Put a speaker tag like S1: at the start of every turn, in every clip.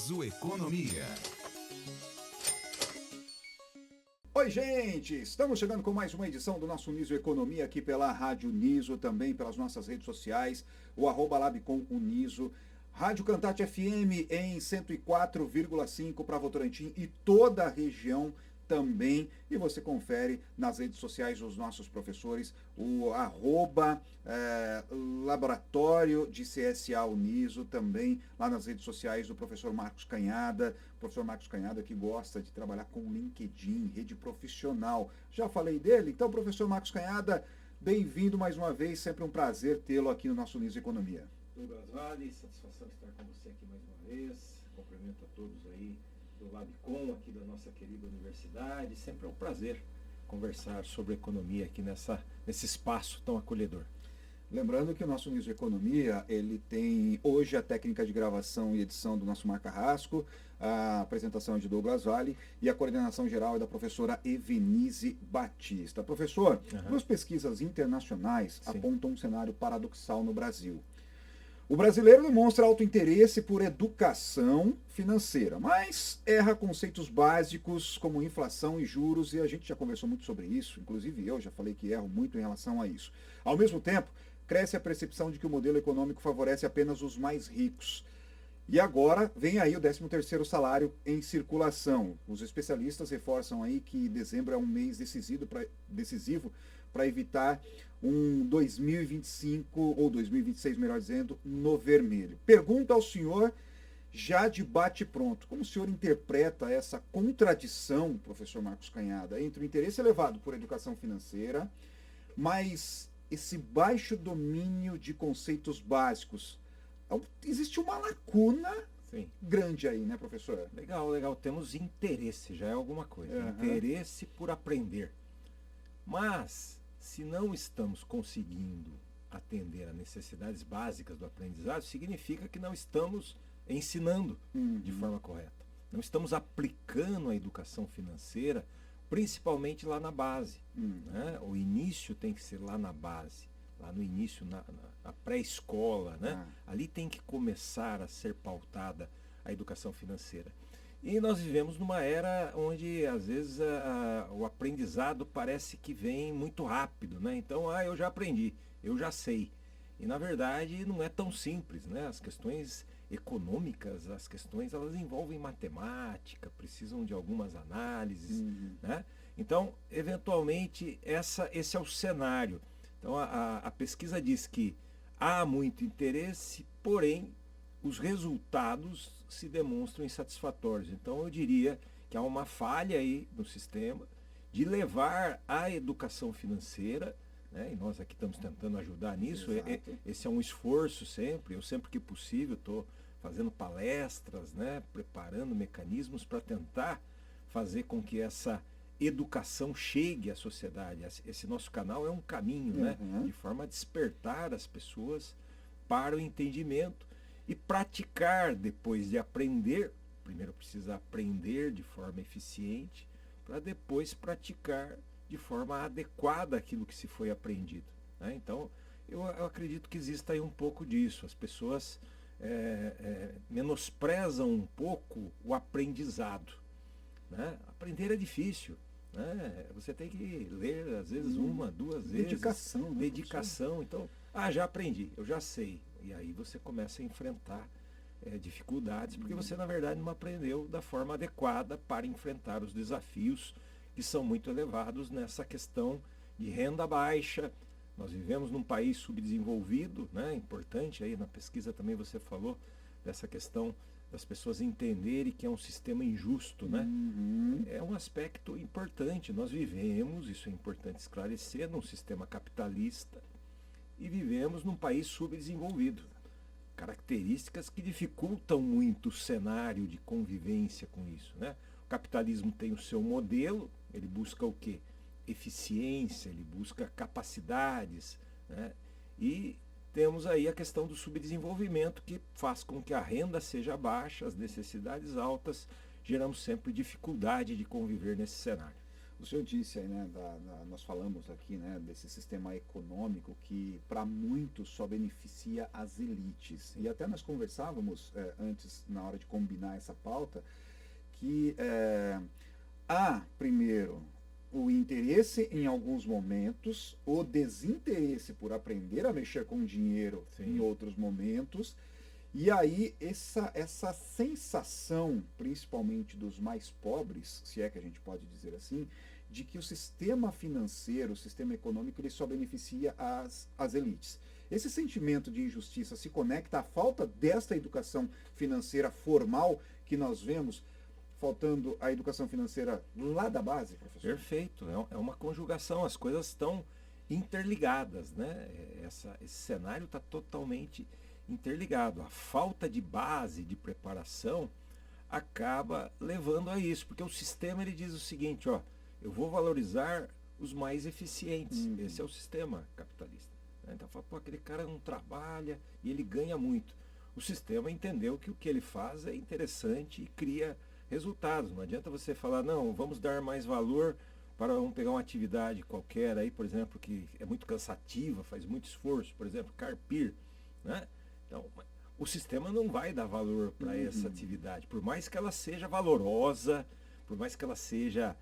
S1: Niso Economia.
S2: Oi, gente! Estamos chegando com mais uma edição do nosso Niso Economia aqui pela Rádio Niso, também pelas nossas redes sociais, o @labcomuniso, Rádio Cantate FM em 104,5 para Votorantim e toda a região também. E você confere nas redes sociais os nossos professores, o Laboratório de CSA Uniso, também lá nas redes sociais do professor Marcos Canhada. Professor Marcos Canhada que gosta de trabalhar com LinkedIn, rede profissional. Já falei dele? Então, professor Marcos Canhada, bem-vindo mais uma vez, sempre um prazer tê-lo aqui no nosso Niso Economia.
S3: Douglas Vale, satisfação de estar com você aqui mais uma vez. Cumprimento a todos aí do Labcom, aqui da nossa querida universidade. Sempre é um prazer conversar sobre economia aqui nesse espaço tão acolhedor.
S2: Lembrando que o nosso Niso Economia, ele tem hoje a técnica de gravação e edição do nosso Marco Carrasco, a apresentação é de Douglas Vale e a coordenação geral é da professora Evenise Batista. Professor, duas pesquisas internacionais apontam um cenário paradoxal no Brasil. O brasileiro demonstra alto interesse por educação financeira, mas erra conceitos básicos como inflação e juros, e a gente já conversou muito sobre isso, inclusive eu já falei que erro muito em relação a isso. Ao mesmo tempo, cresce a percepção de que o modelo econômico favorece apenas os mais ricos. E agora vem aí o 13º salário em circulação. Os especialistas reforçam aí que dezembro é um mês decisivo para evitar um 2025, ou 2026, melhor dizendo, no vermelho. Pergunta ao senhor, já de bate-pronto, como o senhor interpreta essa contradição, professor Marcos Canhada, entre o interesse elevado por educação financeira, mas esse baixo domínio de conceitos básicos? Existe uma lacuna grande aí, né, professor?
S3: Legal. Temos interesse, já é alguma coisa. Interesse por aprender. Mas, se não estamos conseguindo atender a necessidades básicas do aprendizado, significa que não estamos ensinando de forma correta. Não estamos aplicando a educação financeira, principalmente lá na base. Né? O início tem que ser lá na base, lá no início, na pré-escola. Né? Ali tem que começar a ser pautada a educação financeira. E nós vivemos numa era onde, às vezes, o aprendizado parece que vem muito rápido, né? Então, eu já aprendi, eu já sei. E, na verdade, não é tão simples, né? As questões econômicas, elas envolvem matemática, precisam de algumas análises, né? Então, eventualmente, esse é o cenário. Então, a pesquisa diz que há muito interesse, porém, os resultados se demonstram insatisfatórios. Então, eu diria que há uma falha aí no sistema de levar a educação financeira, né? E nós aqui estamos tentando ajudar nisso. Esse é um esforço sempre. Eu, sempre que possível, estou fazendo palestras, né? Preparando mecanismos para tentar fazer com que essa educação chegue à sociedade. Esse nosso canal é um caminho, né? De forma a despertar as pessoas para o entendimento e praticar depois de aprender. Primeiro precisa aprender de forma eficiente para depois praticar de forma adequada aquilo que se foi aprendido. Né? Então, eu acredito que exista aí um pouco disso. As pessoas menosprezam um pouco o aprendizado. Né? Aprender é difícil. Né? Você tem que ler, às vezes, uma, duas vezes.
S2: Dedicação. Né,
S3: dedicação. Então, já aprendi, eu já sei. E aí você começa a enfrentar dificuldades, porque você, na verdade, não aprendeu da forma adequada para enfrentar os desafios que são muito elevados nessa questão de renda baixa. Nós vivemos num país subdesenvolvido, né? Importante aí na pesquisa também você falou dessa questão das pessoas entenderem que é um sistema injusto, né? É um aspecto importante. Nós vivemos, isso é importante esclarecer, num sistema capitalista e vivemos num país subdesenvolvido. Características que dificultam muito o cenário de convivência com isso, né? O capitalismo tem o seu modelo, ele busca o quê? Eficiência, ele busca capacidades, né? E temos aí a questão do subdesenvolvimento, que faz com que a renda seja baixa, as necessidades altas, geramos sempre dificuldade de conviver nesse cenário.
S2: O senhor disse aí, né, nós falamos aqui, né, desse sistema econômico que para muitos só beneficia as elites. E até nós conversávamos antes, na hora de combinar essa pauta, que há, primeiro, o interesse em alguns momentos, o desinteresse por aprender a mexer com dinheiro em outros momentos, e aí essa sensação, principalmente dos mais pobres, se é que a gente pode dizer assim, de que o sistema financeiro, o sistema econômico, ele só beneficia as elites. Esse sentimento de injustiça se conecta à falta desta educação financeira formal que nós vemos, faltando a educação financeira lá da base, professor?
S3: Perfeito, é uma conjugação, as coisas estão interligadas, né? Esse cenário está totalmente interligado. A falta de base, de preparação, acaba levando a isso, porque o sistema ele diz o seguinte, ó, eu vou valorizar os mais eficientes. Esse é o sistema capitalista. Então fala, pô, aquele cara não trabalha e ele ganha muito. O sistema entendeu que o que ele faz é interessante e cria resultados. Não adianta você falar, não, vamos dar mais valor para, vamos pegar uma atividade qualquer aí, por exemplo, que é muito cansativa, faz muito esforço, por exemplo, carpir, né? Então, o sistema não vai dar valor para essa atividade, por mais que ela seja valorosa, por mais que ela seja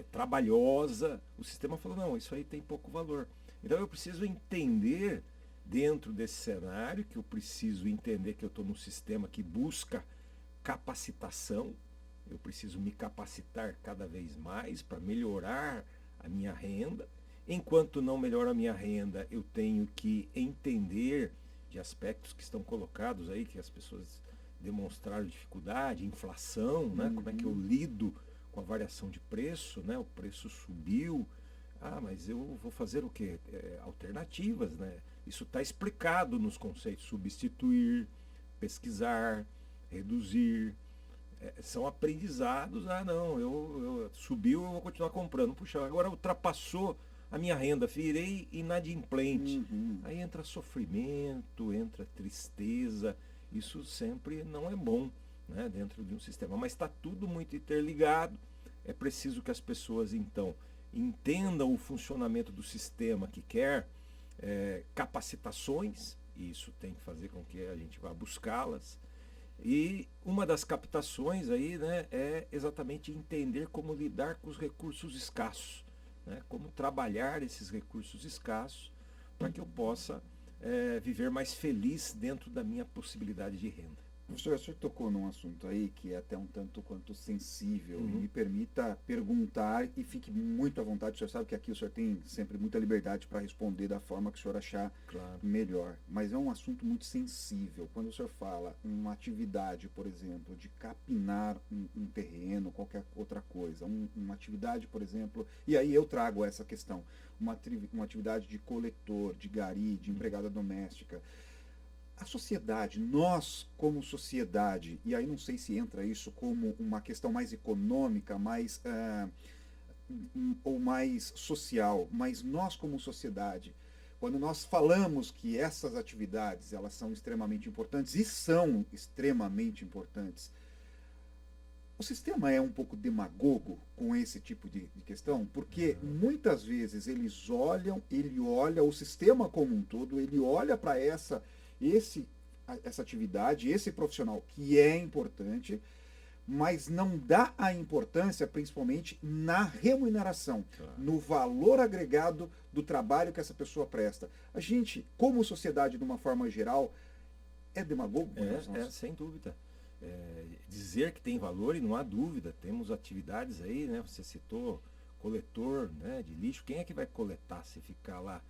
S3: trabalhosa, o sistema falou, não, isso aí tem pouco valor. Então eu preciso entender, dentro desse cenário, que eu preciso entender que eu estou num sistema que busca capacitação, eu preciso me capacitar cada vez mais para melhorar a minha renda. Enquanto não melhora a minha renda, eu tenho que entender de aspectos que estão colocados aí, que as pessoas demonstraram dificuldade, inflação, né? Como é que eu lido com a variação de preço, né? O preço subiu, mas eu vou fazer o quê? Alternativas, né? Isso está explicado nos conceitos substituir, pesquisar, reduzir, são aprendizados. Não, eu subiu, eu vou continuar comprando. Puxa, agora ultrapassou a minha renda, virei inadimplente. Aí entra sofrimento, entra tristeza. Isso sempre não é bom, né, dentro de um sistema. Mas está tudo muito interligado. É preciso que as pessoas, então, entendam o funcionamento do sistema que quer capacitações. E isso tem que fazer com que a gente vá buscá-las. E uma das captações aí, né, é exatamente entender como lidar com os recursos escassos, né, como trabalhar esses recursos escassos para que eu possa viver mais feliz dentro da minha possibilidade de renda.
S2: Professor, o senhor tocou num assunto aí que é até um tanto quanto sensível. Me permita perguntar e fique muito à vontade. O senhor sabe que aqui o senhor tem sempre muita liberdade para responder da forma que o senhor achar melhor. Mas é um assunto muito sensível. Quando o senhor fala uma atividade, por exemplo, de capinar um terreno, qualquer outra coisa, uma atividade, por exemplo, e aí eu trago essa questão, uma atividade de coletor, de gari, de empregada doméstica. A sociedade, nós como sociedade, e aí não sei se entra isso como uma questão mais econômica, ou mais social, mas nós como sociedade, quando nós falamos que essas atividades elas são extremamente importantes, e são extremamente importantes, o sistema é um pouco demagogo com esse tipo de questão, porque muitas vezes ele olha o sistema como um todo, ele olha para essa atividade, esse profissional que é importante, mas não dá a importância principalmente na remuneração, no valor agregado do trabalho que essa pessoa presta. A gente, como sociedade, de uma forma geral, é demagogo?
S3: Sem dúvida. Dizer que tem valor, e não há dúvida, temos atividades aí, né? Você citou coletor, né, de lixo, quem é que vai coletar se ficar lá?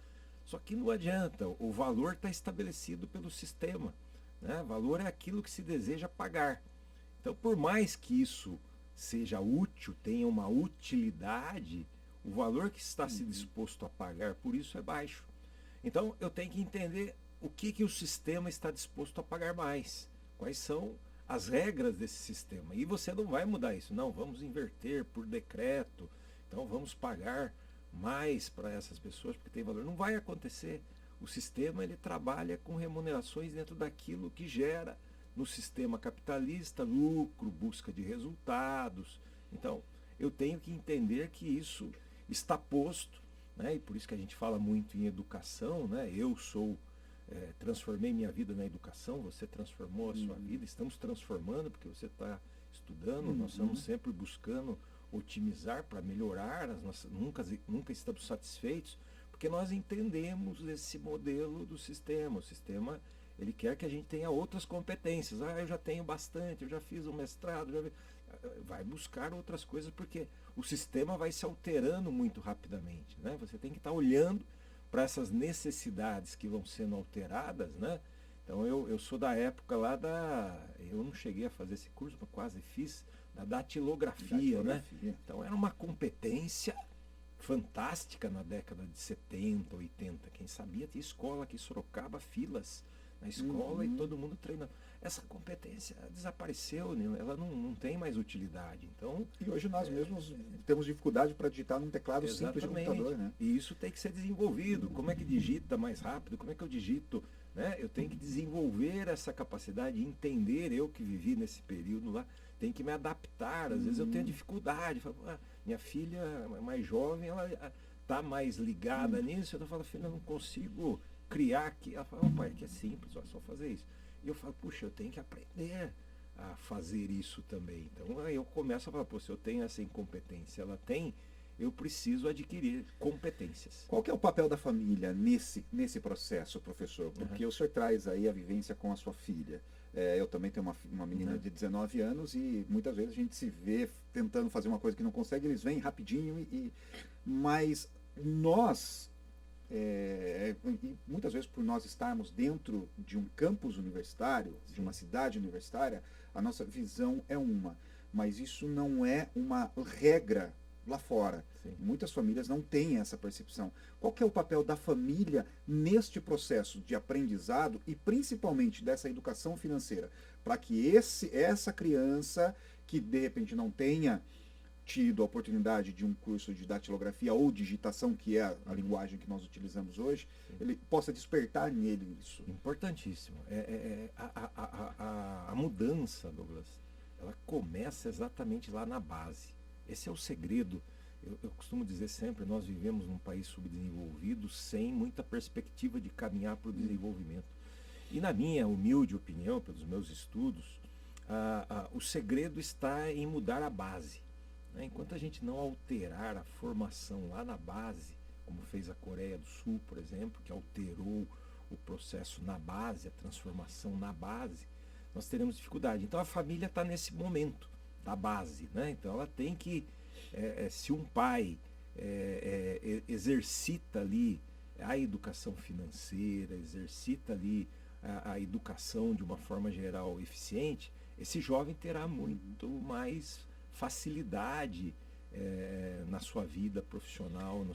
S3: Só que não adianta, o valor está estabelecido pelo sistema, né? Valor é aquilo que se deseja pagar. Então, por mais que isso seja útil, tenha uma utilidade, o valor que está se disposto a pagar por isso é baixo. Então, eu tenho que entender o que o sistema está disposto a pagar mais. Quais são as regras desse sistema. E você não vai mudar isso. Não, vamos inverter por decreto. Então, vamos pagar mais para essas pessoas porque tem valor. Não vai acontecer. O sistema ele trabalha com remunerações dentro daquilo que gera no sistema capitalista lucro, busca de resultados. Então, eu tenho que entender que isso está posto, né? E por isso que a gente fala muito em educação, né? Transformei minha vida na educação, você transformou a sua vida, estamos transformando porque você está estudando, nós estamos sempre buscando otimizar para melhorar, nunca estamos satisfeitos, porque nós entendemos esse modelo do sistema. O sistema, ele quer que a gente tenha outras competências. Eu já tenho bastante, eu já fiz um mestrado, vai buscar outras coisas, porque o sistema vai se alterando muito rapidamente, né? Você tem que estar olhando para essas necessidades que vão sendo alteradas, né? Então eu sou da época lá eu não cheguei a fazer esse curso, mas quase fiz, da datilografia, né? Então era uma competência fantástica na década de 70, 80. Quem sabia, tinha escola aqui em Sorocaba, filas na escola e todo mundo treinando. Essa competência desapareceu, né? Ela não tem mais utilidade. Então,
S2: e hoje nós mesmos temos dificuldade para digitar num teclado simples de computador, né?
S3: E isso tem que ser desenvolvido. Como é que digita mais rápido? Como é que eu digito? Né? Eu tenho que desenvolver essa capacidade de entender, eu que vivi nesse período lá, tenho que me adaptar. Às vezes eu tenho dificuldade. Falo, minha filha mais jovem, ela está mais ligada nisso. Eu falo, filha, eu não consigo criar aqui. Ela fala, pai, aqui é simples, é só fazer isso. E eu falo, puxa, eu tenho que aprender a fazer isso também. Então aí eu começo a falar, se eu tenho essa incompetência, ela tem, eu preciso adquirir competências.
S2: Qual que é o papel da família nesse processo, professor? Porque o senhor traz aí a vivência com a sua filha. Eu também tenho uma menina de 19 anos e muitas vezes a gente se vê tentando fazer uma coisa que não consegue, eles vêm rapidinho, mas nós, e muitas vezes por nós estarmos dentro de um campus universitário, de uma cidade universitária, a nossa visão é uma, mas isso não é uma regra lá fora. Muitas famílias não têm essa percepção. Qual que é o papel da família neste processo de aprendizado e principalmente dessa educação financeira, para que essa criança que de repente não tenha tido a oportunidade de um curso de datilografia ou digitação, que é a linguagem que nós utilizamos hoje, ele possa despertar nele isso?
S3: Importantíssimo. A mudança, Douglas, ela começa exatamente lá na base. Esse é o segredo. Eu costumo dizer sempre, nós vivemos num país subdesenvolvido sem muita perspectiva de caminhar para o desenvolvimento. E na minha humilde opinião, pelos meus estudos, o segredo está em mudar a base. Enquanto a gente não alterar a formação lá na base, como fez a Coreia do Sul, por exemplo, que alterou o processo na base, a transformação na base, nós teremos dificuldade. Então a família está nesse momento da base, né? Então ela tem que, se um pai exercita ali a educação financeira, exercita ali a educação de uma forma geral eficiente, esse jovem terá muito mais facilidade na sua vida profissional, no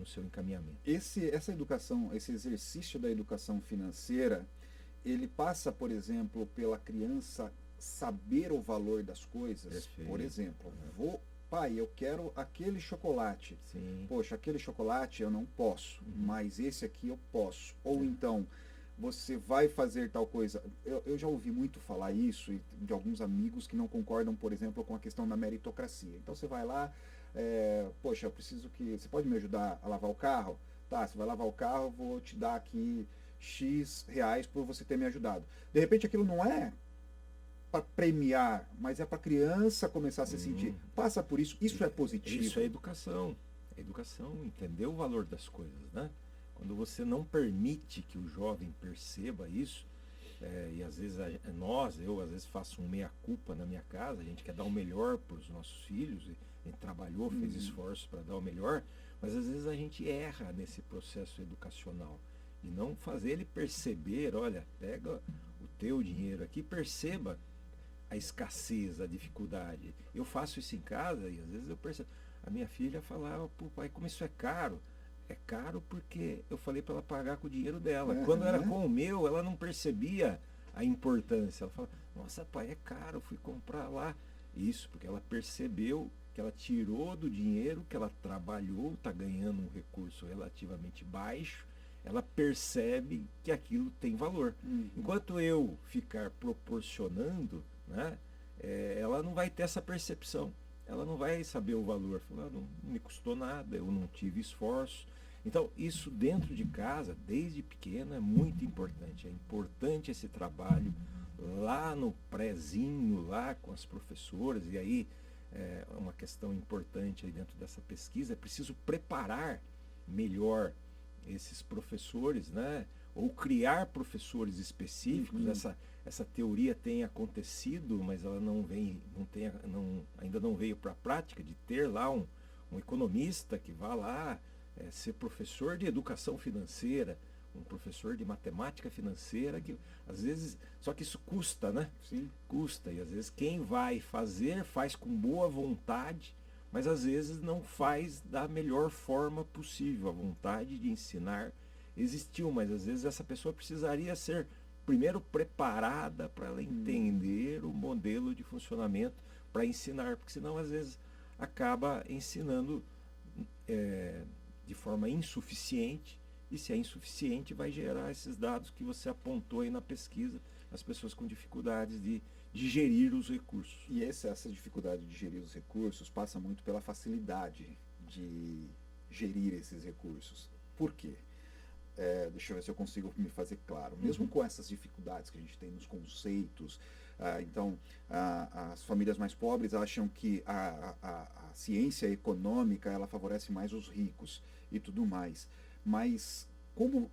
S3: seu encaminhamento.
S2: Essa educação, esse exercício da educação financeira, ele passa, por exemplo, pela criança saber o valor das coisas.
S3: Perfeito.
S2: Por exemplo, pai, eu quero aquele chocolate.
S3: Sim.
S2: Poxa, aquele chocolate eu não posso, mas esse aqui eu posso. Ou então, você vai fazer tal coisa. Eu já ouvi muito falar isso de alguns amigos que não concordam, por exemplo, com a questão da meritocracia. Então você vai lá, poxa, eu preciso que... Você pode me ajudar a lavar o carro? Tá, você vai lavar o carro, eu vou te dar aqui X reais por você ter me ajudado. De repente aquilo não é para premiar, mas é para a criança começar a se sentir. Passa por isso, isso é positivo.
S3: Isso é educação. É educação, entender o valor das coisas, né? Quando você não permite que o jovem perceba isso, e às vezes eu às vezes faço um meia-culpa na minha casa, a gente quer dar o melhor para os nossos filhos, a gente trabalhou, fez esforço para dar o melhor, mas às vezes a gente erra nesse processo educacional. E não fazer ele perceber, olha, pega o teu dinheiro aqui, perceba a escassez, a dificuldade. Eu faço isso em casa e às vezes eu percebo. A minha filha falava, pô, pai, como isso é caro. É caro porque eu falei para ela pagar com o dinheiro dela. Quando era com o meu, ela não percebia a importância. Ela falava, nossa, pai, é caro, eu fui comprar lá. Isso, porque ela percebeu que ela tirou do dinheiro que ela trabalhou, está ganhando um recurso relativamente baixo, ela percebe que aquilo tem valor. Enquanto eu ficar proporcionando, né, ela não vai ter essa percepção. ela não vai saber o valor. Falar, não me custou nada, eu não tive esforço. Então, isso dentro de casa, desde pequeno, é muito importante. É importante esse trabalho lá no prézinho, lá com as professoras. E aí, uma questão importante aí dentro dessa pesquisa, é preciso preparar melhor esses professores, né? Ou criar professores específicos. Essa teoria tem acontecido, mas ela ainda não veio para a prática, de ter lá um economista que vá lá ser professor de educação financeira, um professor de matemática financeira, que às vezes, só que isso custa, né?
S2: Sim.
S3: Custa, e às vezes quem vai fazer, faz com boa vontade, mas às vezes não faz da melhor forma possível. A vontade de ensinar existiu, mas às vezes essa pessoa precisaria ser primeiro preparada para ela entender o modelo de funcionamento para ensinar, porque senão às vezes acaba ensinando de forma insuficiente, e se é insuficiente vai gerar esses dados que você apontou aí na pesquisa, as pessoas com dificuldades de gerir os recursos.
S2: E essa dificuldade de gerir os recursos passa muito pela facilidade de gerir esses recursos. Por quê? Deixa eu ver se eu consigo me fazer claro. Mesmo com essas dificuldades que a gente tem nos conceitos, então as famílias mais pobres acham que a ciência econômica ela favorece mais os ricos e tudo mais. Mas como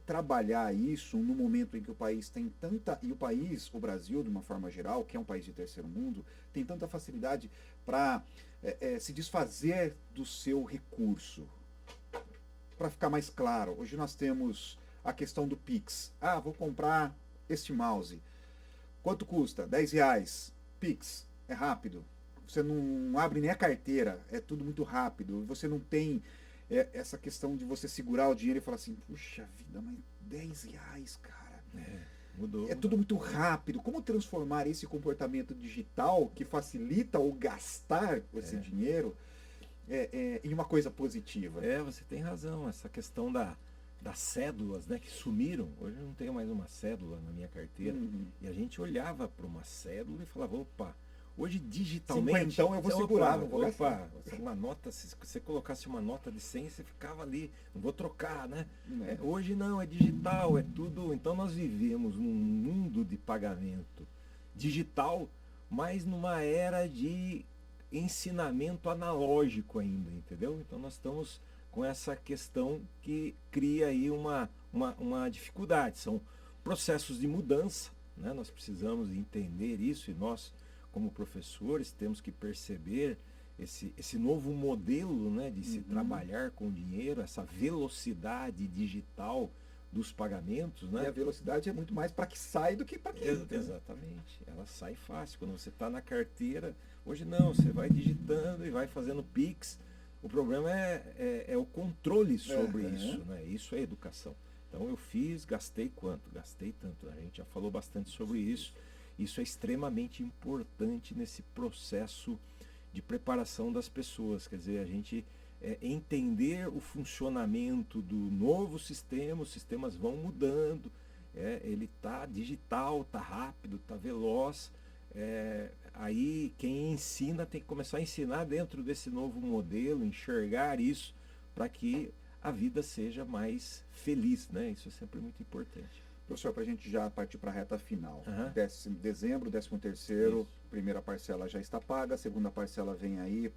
S2: trabalhar isso no momento em que o país tem tanta... E o Brasil, de uma forma geral, que é um país de terceiro mundo, tem tanta facilidade para se desfazer do seu recurso. Para ficar mais claro, hoje nós temos a questão do Pix. Vou comprar este mouse. Quanto custa? R$10. Pix. É rápido. Você não abre nem a carteira. É tudo muito rápido. Você não tem essa questão de você segurar o dinheiro e falar assim, puxa vida, mas R$10, cara.
S3: Mudou.
S2: Tudo muito rápido. Como transformar esse comportamento digital que facilita o gastar esse dinheiro em uma coisa positiva?
S3: Você tem razão. Essa questão das cédulas, né, que sumiram. Hoje eu não tenho mais uma cédula na minha carteira. E a gente olhava para uma cédula e falava, opa, hoje digitalmente...
S2: Então eu vou segurar, não vou
S3: gastar. Uma nota, se você colocasse uma nota de 100, você ficava ali, não vou trocar, né? Hoje não, é digital, é tudo... Então nós vivemos num mundo de pagamento digital, mas numa era de ensinamento analógico ainda, entendeu? Então nós estamos com essa questão que cria aí uma dificuldade. São processos de mudança, né? Nós precisamos entender isso, e nós, como professores, temos que perceber esse novo modelo, né, de se trabalhar com dinheiro, essa velocidade digital dos pagamentos, né?
S2: E a velocidade é muito mais para que sai do que para que entra.
S3: Exatamente, ela sai fácil. Quando você está na carteira, hoje não, você vai digitando e vai fazendo Pix. O problema é o controle sobre isso, né? Isso é educação. Então eu gastei quanto? Gastei tanto. A gente já falou bastante sobre isso. Isso é extremamente importante nesse processo de preparação das pessoas. Quer dizer, a gente entender o funcionamento do novo sistema, os sistemas vão mudando, ele está digital, está rápido, está veloz. Aí quem ensina tem que começar a ensinar dentro desse novo modelo, enxergar isso para que a vida seja mais feliz, né? Isso é sempre muito importante.
S2: Professor, para a gente já partir para a reta final. Dezembro, 13º, primeira parcela já está paga, a segunda parcela vem aí,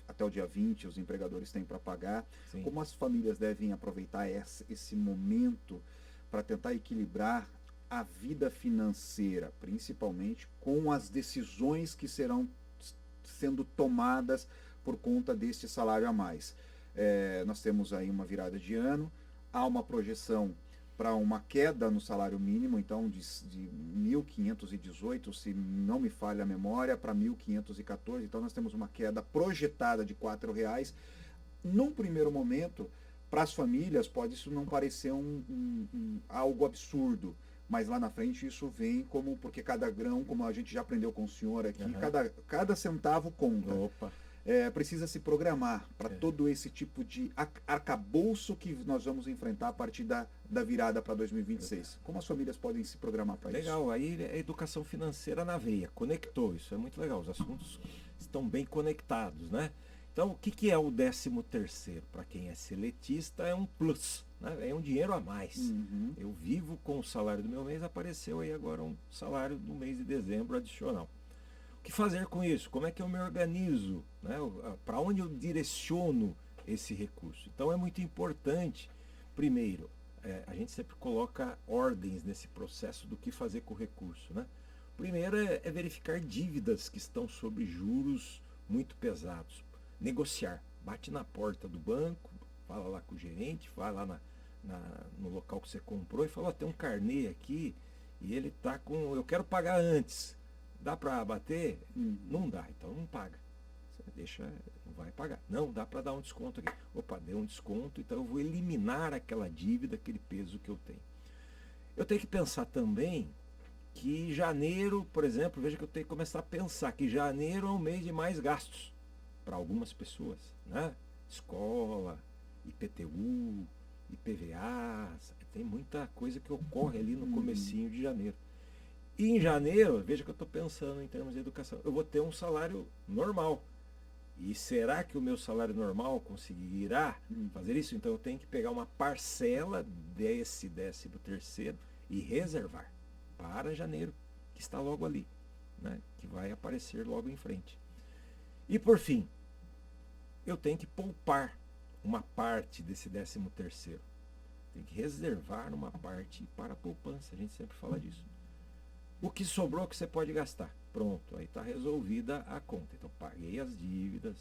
S2: até o dia 20, os empregadores têm para pagar.
S3: Sim.
S2: Como as famílias devem aproveitar esse momento para tentar equilibrar a vida financeira, principalmente com as decisões que serão sendo tomadas por conta deste salário a mais? Nós temos aí uma virada de ano, há uma projeção para uma queda no salário mínimo, então de 1.518, se não me falha a memória, para 1.514, então nós temos uma queda projetada de R$4. Num primeiro momento, para as famílias, pode isso não parecer algo absurdo, mas lá na frente isso vem porque cada grão, como a gente já aprendeu com o senhor aqui, cada centavo conta.
S3: Opa.
S2: precisa se programar para todo esse tipo de arcabouço que nós vamos enfrentar a partir da virada para 2026? Como as famílias podem se programar para isso?
S3: Legal, aí a educação financeira na veia, conectou, isso é muito legal, os assuntos estão bem conectados, né? Então, o que é o 13º? Para quem é seletista, é um plus, né? É um dinheiro a mais.
S2: Uhum.
S3: Eu vivo com o salário do meu mês, apareceu aí agora um salário do mês de dezembro adicional. O que fazer com isso? Como é que eu me organizo? Né? Para onde eu direciono esse recurso? Então é muito importante, primeiro, a gente sempre coloca ordens nesse processo do que fazer com o recurso. Né? Primeiro é verificar dívidas que estão sob juros muito pesados. Negociar. Bate na porta do banco, fala lá com o gerente, vai lá no local que você comprou e fala, tem um carnê aqui e ele está com, eu quero pagar antes. Dá para abater? Não dá, então não paga. Você deixa, não vai pagar. Não, dá para dar um desconto aqui. Opa, deu um desconto, então eu vou eliminar aquela dívida, aquele peso que eu tenho. Eu tenho que pensar também que janeiro, por exemplo, veja que eu tenho que começar a pensar que janeiro é um mês de mais gastos para algumas pessoas, né? Escola, IPTU, IPVA, tem muita coisa que ocorre ali no comecinho de janeiro. E em janeiro, veja que eu estou pensando em termos de educação, eu vou ter um salário normal. E será que o meu salário normal conseguirá fazer isso? Então eu tenho que pegar uma parcela desse 13º e reservar para janeiro, que está logo ali, né? Que vai aparecer logo em frente. E por fim, eu tenho que poupar uma parte desse 13º. Tem que reservar uma parte para a poupança, a gente sempre fala disso. O que sobrou que você pode gastar. Pronto, aí está resolvida a conta. Então, paguei as dívidas,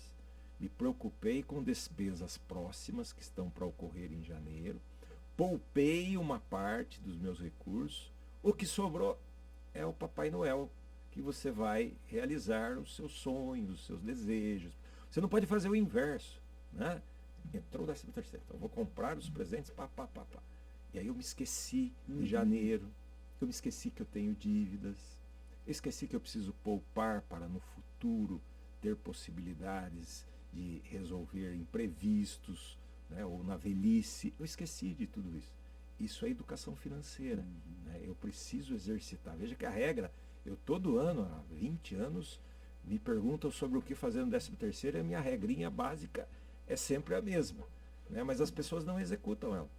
S3: me preocupei com despesas próximas que estão para ocorrer em janeiro, poupei uma parte dos meus recursos. O que sobrou é o Papai Noel, que você vai realizar os seus sonhos, os seus desejos. Você não pode fazer o inverso, né? Entrou o 13º, então vou comprar os presentes, pá. E aí eu me esqueci de janeiro. Eu me esqueci que eu tenho dívidas, eu esqueci que eu preciso poupar para no futuro ter possibilidades de resolver imprevistos, né, ou na velhice. Eu esqueci de tudo isso. Isso é educação financeira. Né? Eu preciso exercitar. Veja que a regra, eu todo ano, há 20 anos, me perguntam sobre o que fazer no 13º e a minha regrinha básica é sempre a mesma. Né? Mas as pessoas não executam ela.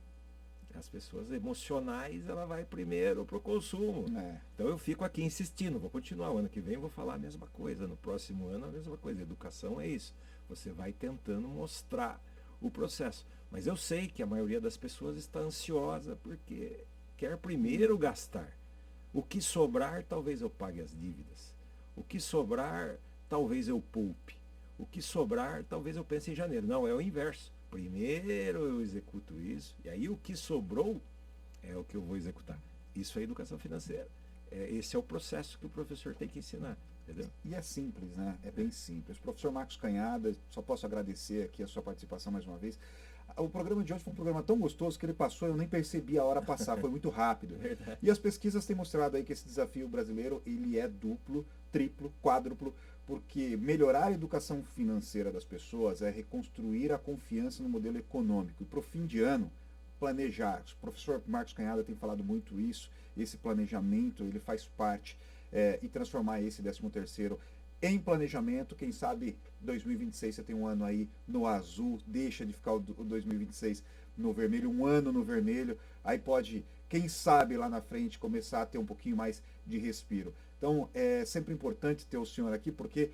S3: As pessoas emocionais, ela vai primeiro para o consumo. Então eu fico aqui insistindo, vou continuar. O ano que vem eu vou falar a mesma coisa, no próximo ano a mesma coisa. Educação é isso. Você vai tentando mostrar o processo. Mas eu sei que a maioria das pessoas está ansiosa porque quer primeiro gastar. O que sobrar, talvez eu pague as dívidas. O que sobrar, talvez eu poupe. O que sobrar, talvez eu pense em janeiro. Não, é o inverso. Primeiro eu executo isso, e aí o que sobrou é o que eu vou executar. Isso é educação financeira. Esse é o processo que o professor tem que ensinar. Entendeu?
S2: E é simples, né? É bem simples. Professor Marcos Canhada, só posso agradecer aqui a sua participação mais uma vez. O programa de hoje foi um programa tão gostoso que ele passou, eu nem percebi a hora passar, foi muito rápido. E as pesquisas têm mostrado aí que esse desafio brasileiro, ele é duplo, triplo, quádruplo, porque melhorar a educação financeira das pessoas é reconstruir a confiança no modelo econômico. E para o fim de ano, planejar. O professor Marcos Canhada tem falado muito isso, esse planejamento, ele faz parte, e transformar esse 13º em planejamento. Quem sabe 2026 você tem um ano aí no azul, deixa de ficar o 2026 no vermelho, um ano no vermelho, aí pode, quem sabe lá na frente, começar a ter um pouquinho mais de respiro. Então é sempre importante ter o senhor aqui, porque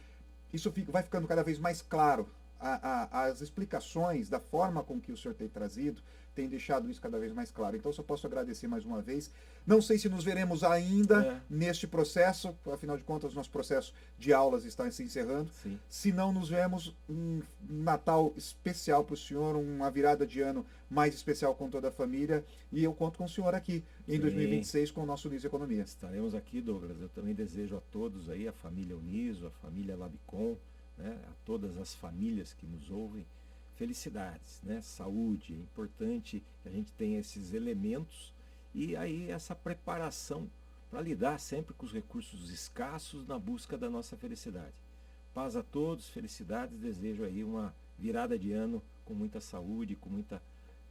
S2: isso vai ficando cada vez mais claro. As explicações da forma com que o senhor tem trazido tem deixado isso cada vez mais claro. Então, só posso agradecer mais uma vez. Não sei se nos veremos ainda neste processo, afinal de contas, nosso processo de aulas está se encerrando.
S3: Sim.
S2: Se não nos vemos, um Natal especial para o senhor, uma virada de ano mais especial com toda a família. E eu conto com o senhor aqui em 2026 com o nosso Uniso Economia.
S3: Estaremos aqui, Douglas. Eu também desejo a todos aí, a família Uniso, a família Labicom, né, a todas as famílias que nos ouvem, felicidades, né, saúde. É importante que a gente tenha esses elementos e aí essa preparação para lidar sempre com os recursos escassos na busca da nossa felicidade. Paz a todos, felicidades, desejo aí uma virada de ano com muita saúde, com muita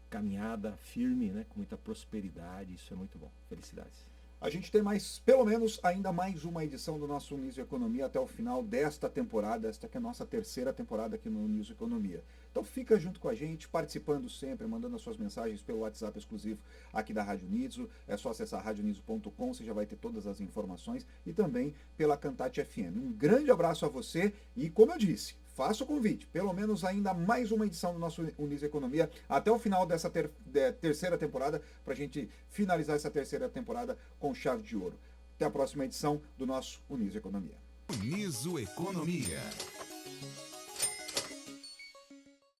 S3: caminhada firme, né? Com muita prosperidade, isso é muito bom. Felicidades.
S2: A gente tem pelo menos, ainda mais uma edição do nosso Uniso Economia até o final desta temporada, esta que é a nossa terceira temporada aqui no Uniso Economia. Então fica junto com a gente, participando sempre, mandando as suas mensagens pelo WhatsApp exclusivo aqui da Rádio Uniso. É só acessar radioniso.com, você já vai ter todas as informações, e também pela Cantate FM. Um grande abraço a você e, como eu disse, faça o convite, pelo menos ainda mais uma edição do nosso Uniso Economia até o final dessa terceira temporada, para a gente finalizar essa terceira temporada com chave de ouro. Até a próxima edição do nosso Uniso Economia.
S1: Uniso Economia.